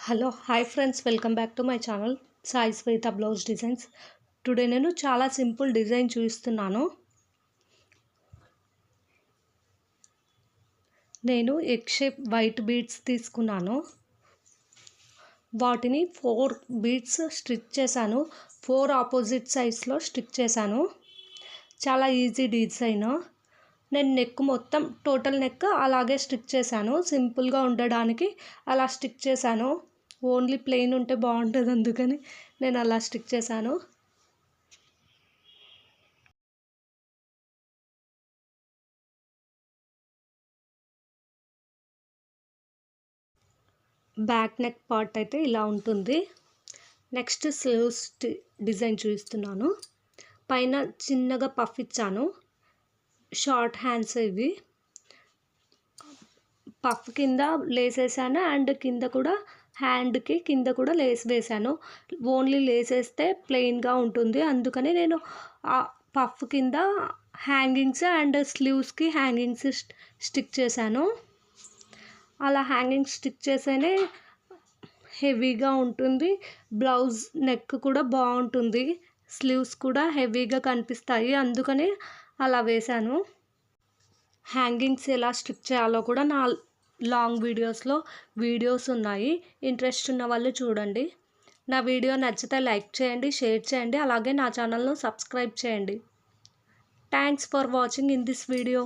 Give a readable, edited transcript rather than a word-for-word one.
Hi friends, welcome back to my channel Sai Sweta Blouse Designs. Today నేను చాలా simple design చూపిస్తున్నాను. నేను egg shape white beads తీసుకున్నాను. వాటిని 4 బీడ్స్ స్టిచ్ చేశాను. 4 ఆపోజిట్ సైడ్స్లో స్టిచ్ చేశాను. చాలా ఈజీ డిజైన్. నేను నెక్ మొత్తం టోటల్ నెక్ అలాగే స్టిచ్ చేశాను. సింపుల్గా ఉండడానికి అలా స్టిచ్ చేశాను. ఓన్లీ ప్లెయిన్ ఉంటే బాగుంటుంది, అందుకని నేను అలా స్టిచ్ చేశాను. బ్యాక్ నెక్ పార్ట్ అయితే ఇలా ఉంటుంది. నెక్స్ట్ స్లీవ్స్ డిజైన్ చూపిస్తున్నాను. పైన చిన్నగా పఫ్ ఇచ్చాను. షార్ట్ హ్యాండ్స్ ఇవి. పఫ్ కింద లేస్ వేసాను అండ్ కింద కూడా హ్యాండ్కి కింద కూడా లేస్ వేసాను. ఓన్లీ లేస్ వేస్తే ప్లెయిన్గా ఉంటుంది, అందుకని నేను ఆ పఫ్ కింద హ్యాంగింగ్స్ అండ్ స్లీవ్స్కి హ్యాంగింగ్స్ స్టిక్ చేశాను. అలా హ్యాంగింగ్స్ స్టిక్ చేస్తేనే హెవీగా ఉంటుంది. బ్లౌజ్ నెక్ కూడా బాగుంటుంది. స్లీవ్స్ కూడా హెవీగా కనిపిస్తాయి, అందుకని అలా వేశాను. హ్యాంగింగ్స్ ఎలా స్టిక్ చేయాలో కూడా నా లాంగ్ వీడియోస్ ఉన్నాయి. ఇంట్రెస్ట్ ఉన్న వాళ్ళు చూడండి. నా వీడియో నచ్చితే లైక్ చేయండి, షేర్ చేయండి, అలాగే నా ఛానల్ను సబ్స్క్రైబ్ చేయండి. Thanks for watching in this video.